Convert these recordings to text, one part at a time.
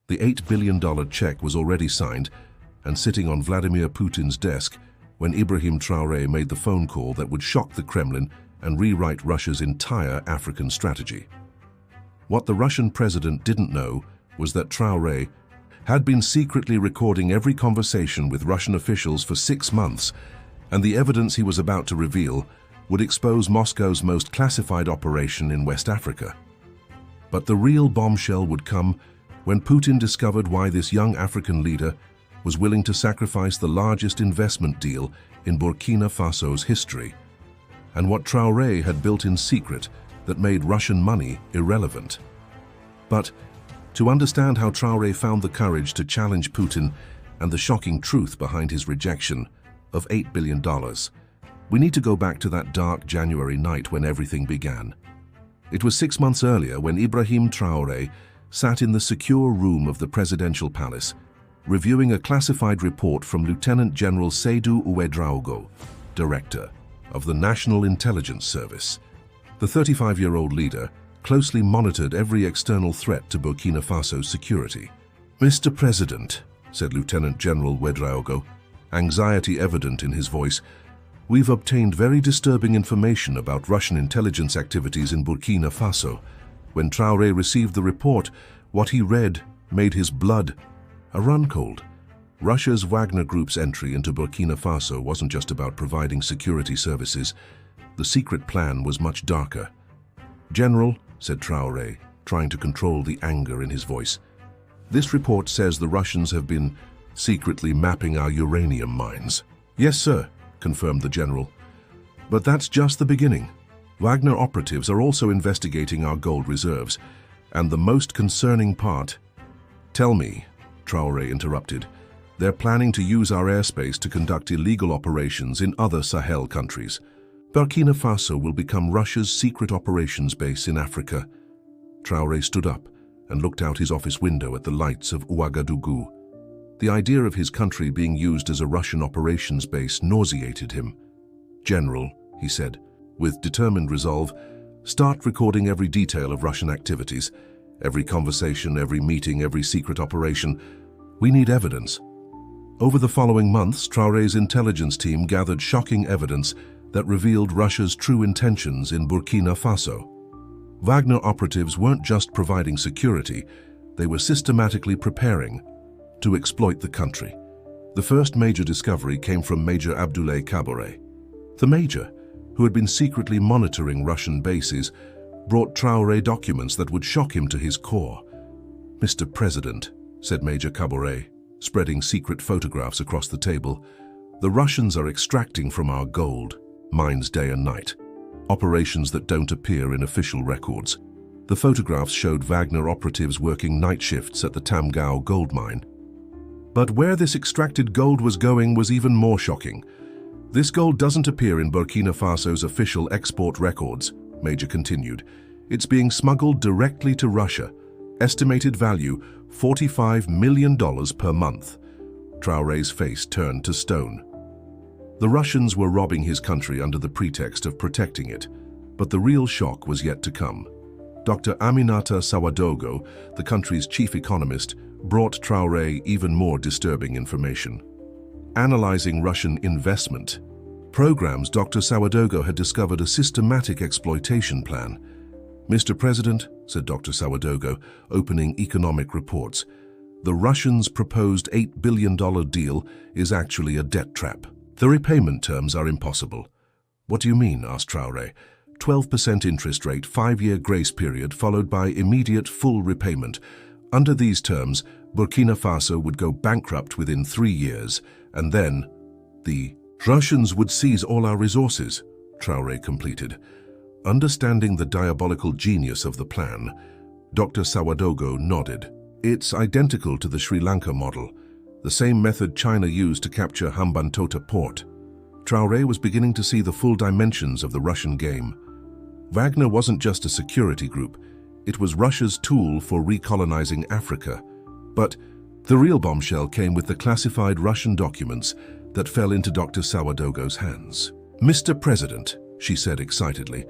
The $8 billion check was already signed and sitting on Vladimir Putin's desk when Ibrahim Traoré made the phone call that would shock the Kremlin and rewrite Russia's entire African strategy. What the Russian president didn't know was that Traoré had been secretly recording every conversation with Russian officials for 6 months, and the evidence he was about to reveal would expose Moscow's most classified operation in West Africa. But the real bombshell would come when Putin discovered why this young African leader was willing to sacrifice the largest investment deal in Burkina Faso's history, and what Traoré had built in secret that made Russian money irrelevant. But to understand how Traoré found the courage to challenge Putin and the shocking truth behind his rejection of $8 billion, we need to go back to that dark January night when everything began. It was 6 months earlier when Ibrahim Traoré sat in the secure room of the presidential palace, reviewing a classified report from Lieutenant General Seydou Ouedraogo, director of the National Intelligence Service. The 35-year-old leader closely monitored every external threat to Burkina Faso's security. "Mr. President," said Lieutenant General Ouedraogo, anxiety evident in his voice, "we've obtained very disturbing information about Russian intelligence activities in Burkina Faso." When Traoré received the report, what he read made his blood run cold. Russia's Wagner group's entry into Burkina Faso wasn't just about providing security services. The secret plan was much darker. "General," said Traoré, trying to control the anger in his voice, "this report says the Russians have been secretly mapping our uranium mines." "Yes, sir," confirmed the general. "But that's just the beginning. Wagner operatives are also investigating our gold reserves, and the most concerning part—" "Tell me," Traoré interrupted. "They're planning to use our airspace to conduct illegal operations in other Sahel countries. Burkina Faso will become Russia's secret operations base in Africa." Traoré stood up and looked out his office window at the lights of Ouagadougou. The idea of his country being used as a Russian operations base nauseated him. "General," he said, with determined resolve, "start recording every detail of Russian activities, every conversation, every meeting, every secret operation. We need evidence." Over the following months, Traoré's intelligence team gathered shocking evidence that revealed Russia's true intentions in Burkina Faso. Wagner operatives weren't just providing security, they were systematically preparing to exploit the country. The first major discovery came from Major Abdoulaye Kaboré. The major, who had been secretly monitoring Russian bases, brought Traoré documents that would shock him to his core. "Mr. President," said Major Kaboré, spreading secret photographs across the table, "the Russians are extracting from our gold mines day and night, operations that don't appear in official records." The photographs showed Wagner operatives working night shifts at the Tamgao gold mine. But where this extracted gold was going was even more shocking. "This gold doesn't appear in Burkina Faso's official export records," Major continued. "It's being smuggled directly to Russia. Estimated value, $45 million per month." Traoré's face turned to stone. The Russians were robbing his country under the pretext of protecting it, but the real shock was yet to come. Dr. Aminata Sawadogo, the country's chief economist, brought Traoré even more disturbing information. Analyzing Russian investment programs, Dr. Sawadogo had discovered a systematic exploitation plan. "Mr. President," said Dr. Sawadogo, opening economic reports, "the Russians' proposed $8 billion deal is actually a debt trap. The repayment terms are impossible." "What do you mean?" asked Traoré. 12% interest rate, 5-year grace period, followed by immediate full repayment. Under these terms, Burkina Faso would go bankrupt within 3 years, and then the Russians would seize all our resources, Traoré completed. Understanding the diabolical genius of the plan, Dr. Sawadogo nodded. "It's identical to the Sri Lanka model, the same method China used to capture Hambantota port." Traoré was beginning to see the full dimensions of the Russian game. Wagner wasn't just a security group, it was Russia's tool for recolonizing Africa. But the real bombshell came with the classified Russian documents that fell into Dr. Sawadogo's hands. "Mr. President," she said excitedly,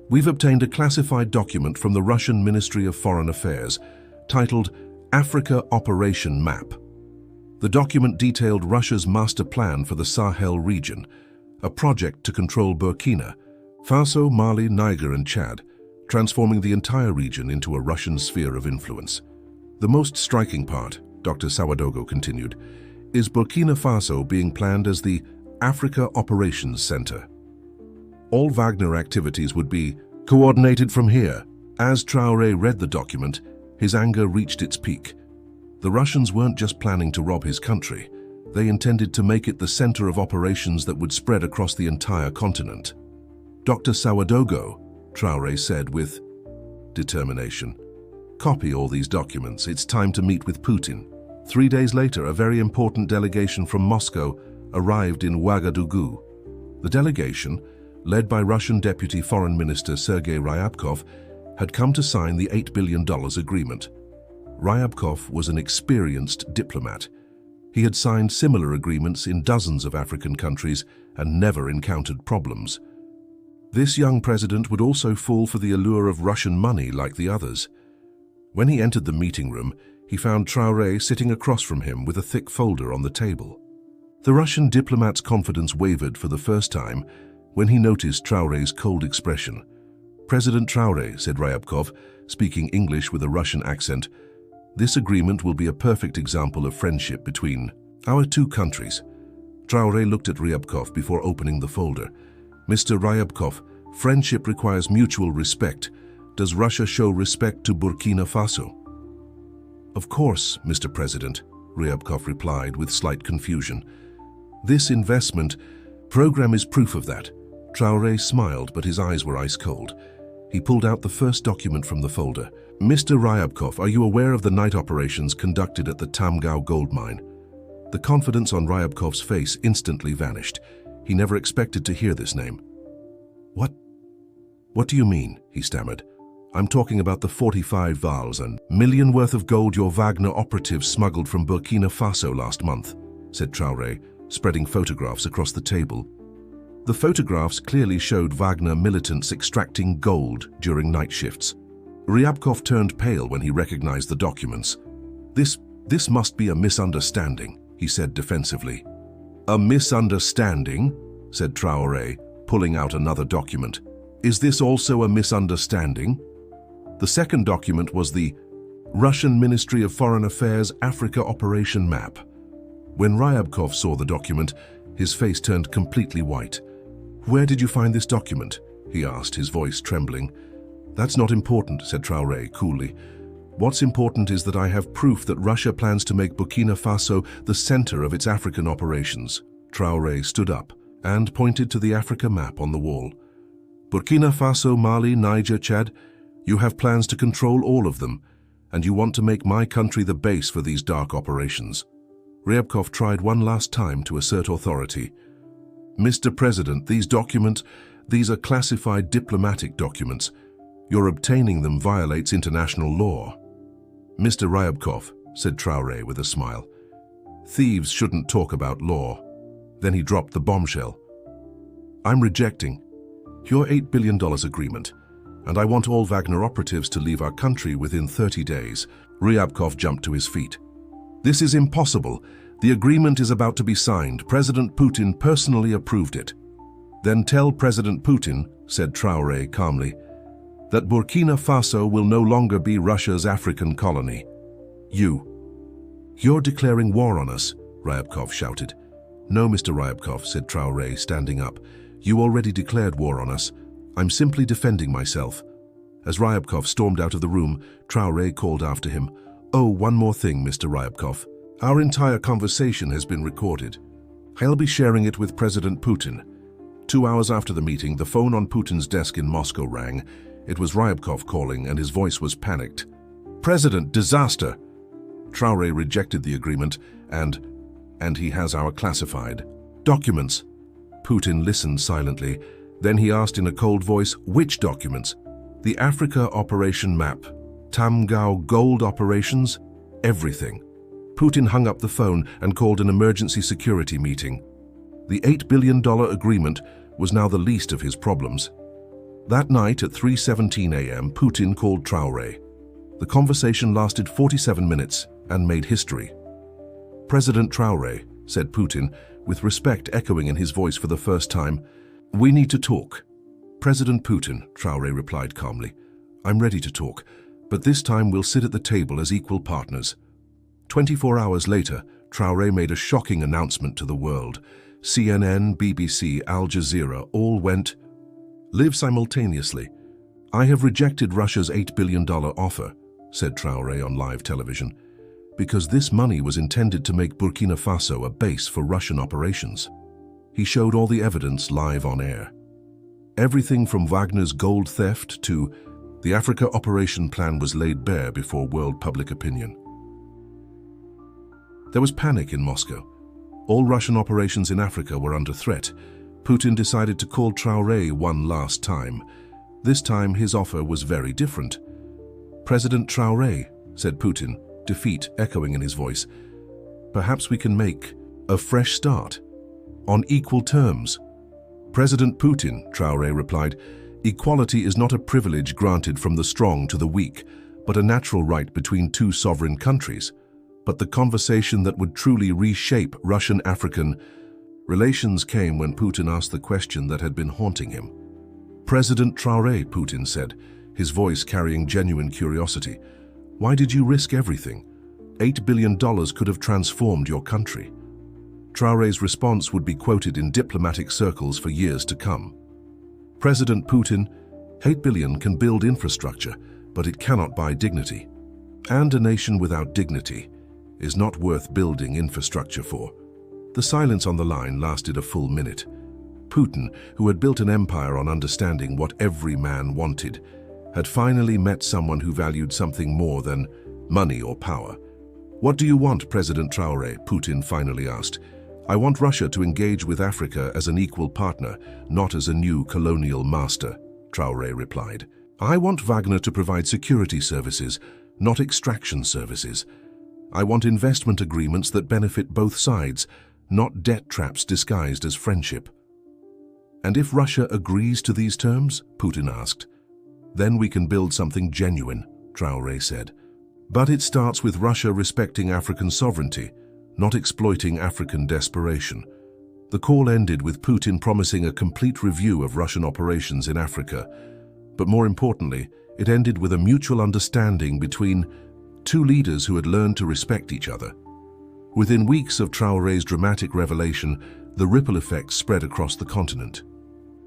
"we've obtained a classified document from the Russian Ministry of Foreign Affairs titled Africa Operation Map. The document detailed Russia's master plan for the Sahel region, a project to control Burkina Faso, Mali, Niger, and Chad, transforming the entire region into a Russian sphere of influence. The most striking part, Dr. Sawadogo continued, is Burkina Faso being planned as the Africa Operations Center. All Wagner activities would be coordinated from here. As Traoré read the document, his anger reached its peak. The Russians weren't just planning to rob his country. They intended to make it the center of operations that would spread across the entire continent. Dr. Sawadogo, Traoré said with determination, copy all these documents. It's time to meet with Putin. 3 days later, a very important delegation from Moscow arrived in Ouagadougou. The delegation, led by Russian Deputy Foreign Minister Sergei Ryabkov, had come to sign the $8 billion agreement. Ryabkov was an experienced diplomat. He had signed similar agreements in dozens of African countries and never encountered problems. This young president would also fall for the allure of Russian money like the others. When he entered the meeting room, he found Traoré sitting across from him with a thick folder on the table. The Russian diplomat's confidence wavered for the first time when he noticed Traoré's cold expression. "President Traoré," said Ryabkov, speaking English with a Russian accent, "this agreement will be a perfect example of friendship between our two countries." Traoré looked at Ryabkov before opening the folder. "Mr. Ryabkov, friendship requires mutual respect. Does Russia show respect to Burkina Faso?" "Of course, Mr. President," Ryabkov replied with slight confusion. "This investment program is proof of that." Traoré smiled, but his eyes were ice cold. He pulled out the first document from the folder. "Mr. Ryabkov, are you aware of the night operations conducted at the Tamgau gold mine?" The confidence on Ryabkov's face instantly vanished. He never expected to hear this name. What do you mean?" he stammered. "I'm talking about the 45 vals and million worth of gold your Wagner operatives smuggled from Burkina Faso last month," said Traoré, spreading photographs across the table. The photographs clearly showed Wagner militants extracting gold during night shifts. Ryabkov turned pale when he recognized the documents. This must be a misunderstanding," he said defensively. "A misunderstanding?" said Traoré, pulling out another document. "Is this also a misunderstanding?" The second document was the Russian Ministry of Foreign Affairs Africa Operation Map. When Ryabkov saw the document, his face turned completely white. "Where did you find this document?" he asked, his voice trembling. "That's not important," said Traoré coolly. "What's important is that I have proof that Russia plans to make Burkina Faso the center of its African operations." Traoré stood up and pointed to the Africa map on the wall. "Burkina Faso, Mali, Niger, Chad, you have plans to control all of them, and you want to make my country the base for these dark operations." Ryabkov tried one last time to assert authority. "Mr. President, these are classified diplomatic documents. Your obtaining them violates international law." "Mr. Ryabkov," said Traoré with a smile, "thieves shouldn't talk about law." Then he dropped the bombshell. "I'm rejecting your $8 billion agreement, and I want all Wagner operatives to leave our country within 30 days. Ryabkov jumped to his feet. "This is impossible. The agreement is about to be signed. President Putin personally approved it." "Then tell President Putin," said Traoré calmly, "that Burkina Faso will no longer be Russia's African colony." You're declaring war on us," Ryabkov shouted. "No, Mr. Ryabkov," said Traoré, standing up. "You already declared war on us. I'm simply defending myself." As Ryabkov stormed out of the room, Traoré called after him, "Oh, one more thing, Mr. Ryabkov. Our entire conversation has been recorded. I'll be sharing it with President Putin." 2 hours after the meeting, the phone on Putin's desk in Moscow rang. It was Ryabkov calling, and his voice was panicked. "President, disaster!" Traoré rejected the agreement, and he has our classified documents. Putin listened silently. Then he asked in a cold voice, "Which documents?" "The Africa Operation Map, Tamgau gold operations, everything." Putin hung up the phone and called an emergency security meeting. The $8 billion agreement was now the least of his problems. That night at 3:17 a.m., Putin called Traoré. The conversation lasted 47 minutes and made history. "President Traoré," said Putin, with respect echoing in his voice for the first time, "we need to talk." "President Putin," Traoré replied calmly, "I'm ready to talk, but this time we'll sit at the table as equal partners." 24 hours later, Traoré made a shocking announcement to the world. CNN, BBC, Al Jazeera all went live simultaneously. "I have rejected Russia's $8 billion offer," said Traoré on live television, "because this money was intended to make Burkina Faso a base for Russian operations." He showed all the evidence live on air. Everything from Wagner's gold theft to the Africa operation plan was laid bare before world public opinion. There was panic in Moscow. All Russian operations in Africa were under threat. Putin decided to call Traoré one last time. This time his offer was very different. "President Traoré," said Putin, defeat echoing in his voice, "perhaps we can make a fresh start, on equal terms." "President Putin," Traoré replied, "equality is not a privilege granted from the strong to the weak, but a natural right between two sovereign countries. But the conversation that would truly reshape Russian-African relations came when Putin asked the question that had been haunting him. "President Traoré," Putin said, his voice carrying genuine curiosity, "why did you risk everything? $8 billion could have transformed your country." Traoré's response would be quoted in diplomatic circles for years to come. "President Putin, $8 billion can build infrastructure, but it cannot buy dignity. And a nation without dignity is not worth building infrastructure for." The silence on the line lasted a full minute. Putin, who had built an empire on understanding what every man wanted, had finally met someone who valued something more than money or power. "What do you want, President Traoré?" Putin finally asked. "I want Russia to engage with Africa as an equal partner, not as a new colonial master," Traoré replied. "I want Wagner to provide security services, not extraction services. I want investment agreements that benefit both sides, not debt traps disguised as friendship." "And if Russia agrees to these terms?" Putin asked. "Then we can build something genuine," Traoré said. "But it starts with Russia respecting African sovereignty, not exploiting African desperation." The call ended with Putin promising a complete review of Russian operations in Africa. But more importantly, it ended with a mutual understanding between two leaders who had learned to respect each other. Within weeks of Traoré's dramatic revelation, the ripple effects spread across the continent.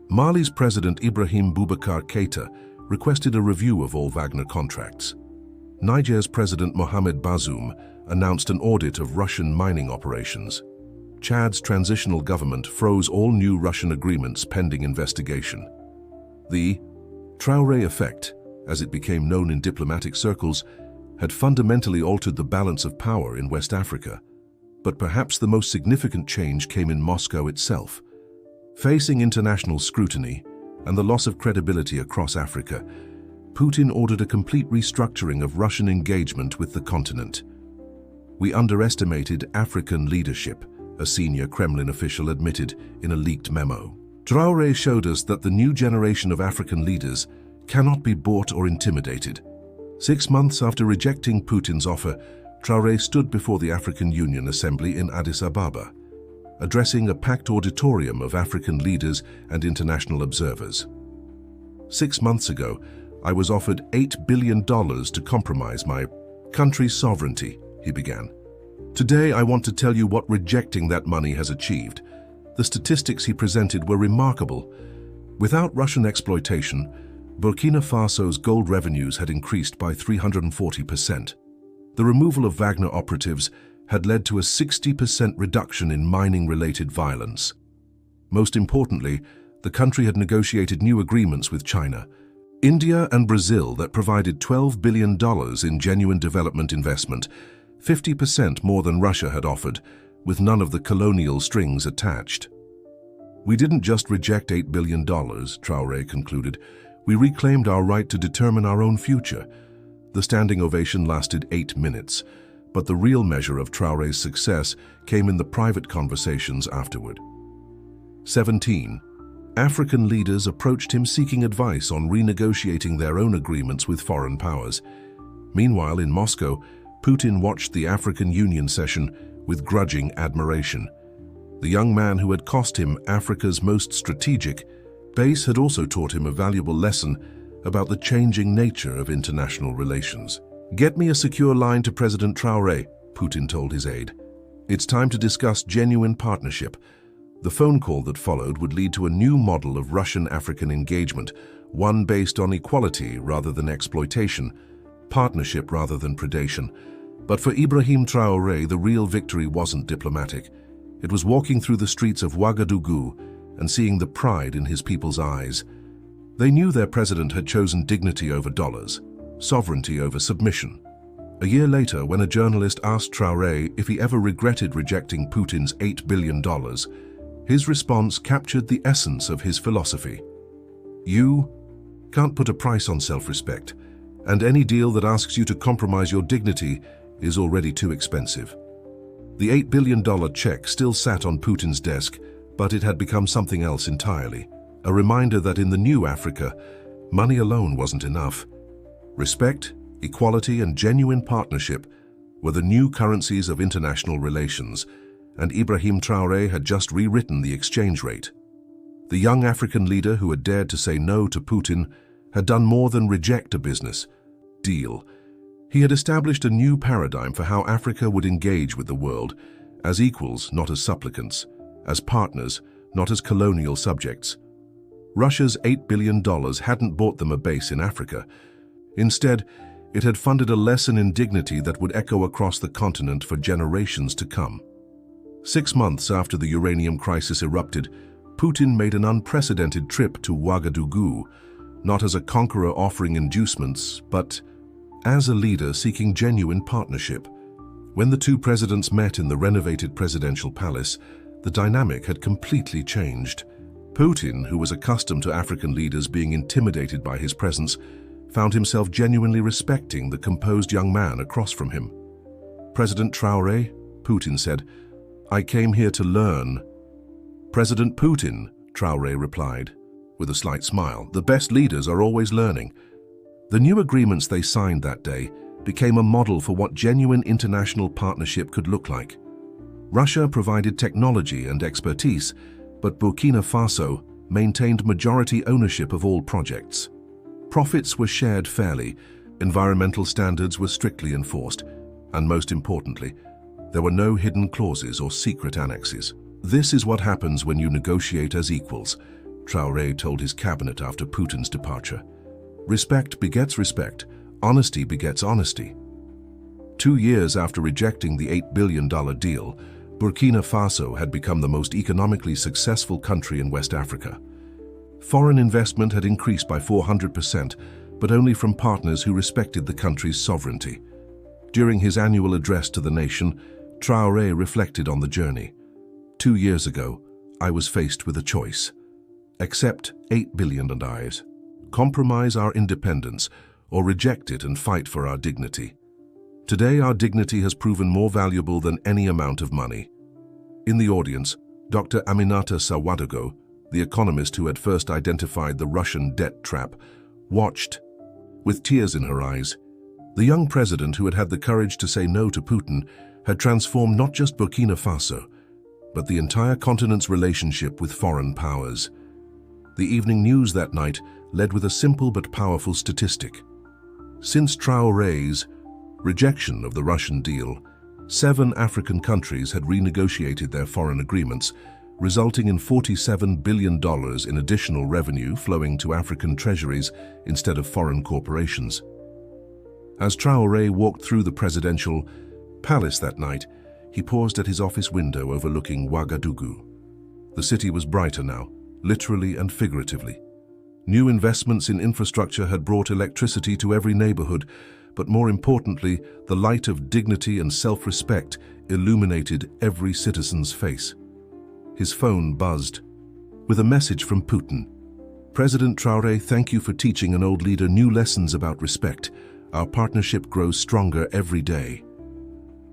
Mali's President Ibrahim Boubacar Keïta requested a review of all Wagner contracts. Niger's President Mohamed Bazoum announced an audit of Russian mining operations. Chad's transitional government froze all new Russian agreements pending investigation. The Traoré effect, as it became known in diplomatic circles, had fundamentally altered the balance of power in West Africa. But perhaps the most significant change came in Moscow itself. Facing international scrutiny and the loss of credibility across Africa, Putin ordered a complete restructuring of Russian engagement with the continent. "We underestimated African leadership," a senior Kremlin official admitted in a leaked memo. "Traoré showed us that the new generation of African leaders cannot be bought or intimidated." 6 months after rejecting Putin's offer, Traoré stood before the African Union Assembly in Addis Ababa, addressing a packed auditorium of African leaders and international observers. "6 months ago, I was offered $8 billion to compromise my country's sovereignty," he began. "Today, I want to tell you what rejecting that money has achieved." The statistics he presented were remarkable. Without Russian exploitation, Burkina Faso's gold revenues had increased by 340%. The removal of Wagner operatives had led to a 60% reduction in mining-related violence. Most importantly, the country had negotiated new agreements with China, India and Brazil that provided $12 billion in genuine development investment, 50% more than Russia had offered, with none of the colonial strings attached. "We didn't just reject $8 billion, Traoré concluded. "We reclaimed our right to determine our own future." The standing ovation lasted 8 minutes, but the real measure of Traoré's success came in the private conversations afterward. 17. African leaders approached him seeking advice on renegotiating their own agreements with foreign powers. Meanwhile, in Moscow, Putin watched the African Union session with grudging admiration. The young man who had cost him Africa's most strategic base had also taught him a valuable lesson about the changing nature of international relations. "Get me a secure line to President Traoré," Putin told his aide. "It's time to discuss genuine partnership." The phone call that followed would lead to a new model of Russian-African engagement, one based on equality rather than exploitation, partnership rather than predation. But for Ibrahim Traoré, the real victory wasn't diplomatic. It was walking through the streets of Ouagadougou and seeing the pride in his people's eyes. They knew their president had chosen dignity over dollars, sovereignty over submission. A year later, when a journalist asked Traoré if he ever regretted rejecting Putin's $8 billion, his response captured the essence of his philosophy. You can't put a price on self-respect, and any deal that asks you to compromise your dignity is already too expensive. The $8 billion check still sat on Putin's desk, but it had become something else entirely. A reminder that in the new Africa, money alone wasn't enough. Respect, equality, and genuine partnership were the new currencies of international relations, and Ibrahim Traoré had just rewritten the exchange rate. The young African leader who had dared to say no to Putin had done more than reject a business deal. He had established a new paradigm for how Africa would engage with the world, as equals, not as supplicants, as partners, not as colonial subjects. Russia's $8 billion hadn't bought them a base in Africa. Instead, it had funded a lesson in dignity that would echo across the continent for generations to come. 6 months after the uranium crisis erupted, Putin made an unprecedented trip to Ouagadougou, not as a conqueror offering inducements, but as a leader seeking genuine partnership. When the two presidents met in the renovated presidential palace, the dynamic had completely changed. Putin, who was accustomed to African leaders being intimidated by his presence, found himself genuinely respecting the composed young man across from him. "President Traoré," Putin said, "I came here to learn." "President Putin," Traoré replied, with a slight smile, "the best leaders are always learning." The new agreements they signed that day became a model for what genuine international partnership could look like. Russia provided technology and expertise, but Burkina Faso maintained majority ownership of all projects. Profits were shared fairly, environmental standards were strictly enforced, and most importantly, there were no hidden clauses or secret annexes. "This is what happens when you negotiate as equals," Traoré told his cabinet after Putin's departure. "Respect begets respect, honesty begets honesty." 2 years after rejecting the $8 billion deal, Burkina Faso had become the most economically successful country in West Africa. Foreign investment had increased by 400%, but only from partners who respected the country's sovereignty. During his annual address to the nation, Traoré reflected on the journey. 2 years ago, I was faced with a choice. Accept $8 billion and compromise our independence, or reject it and fight for our dignity. Today, our dignity has proven more valuable than any amount of money. In the audience, Dr. Aminata Sawadogo, the economist who had first identified the Russian debt trap, watched with tears in her eyes. The young president who had had the courage to say no to Putin had transformed not just Burkina Faso, but the entire continent's relationship with foreign powers. The evening news that night led with a simple but powerful statistic. Since Traoré's rejection of the Russian deal, 7 African countries had renegotiated their foreign agreements, resulting in $47 billion in additional revenue flowing to African treasuries instead of foreign corporations. As Traoré walked through the presidential palace that night, he paused at his office window overlooking Ouagadougou. The city was brighter now, literally and figuratively. New investments in infrastructure had brought electricity to every neighborhood, but more importantly, the light of dignity and self-respect illuminated every citizen's face. His phone buzzed with a message from Putin. "President Traoré, thank you for teaching an old leader new lessons about respect. Our partnership grows stronger every day."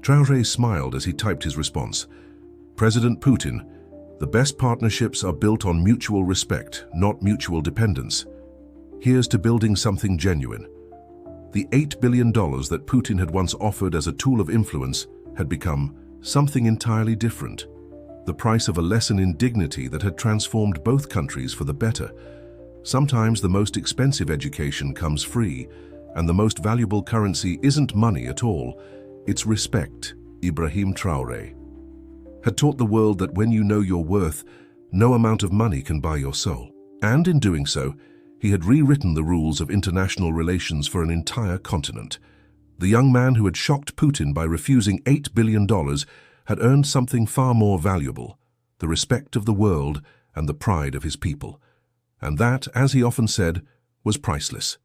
Traoré smiled as he typed his response. "President Putin, the best partnerships are built on mutual respect, not mutual dependence. Here's to building something genuine." The $8 billion that Putin had once offered as a tool of influence had become something entirely different. The price of a lesson in dignity that had transformed both countries for the better. Sometimes the most expensive education comes free, and the most valuable currency isn't money at all, it's respect. Ibrahim Traoré had taught the world that when you know your worth, no amount of money can buy your soul. And in doing so, he had rewritten the rules of international relations for an entire continent. The young man who had shocked Putin by refusing $8 billion had earned something far more valuable, the respect of the world and the pride of his people. And that, as he often said, was priceless.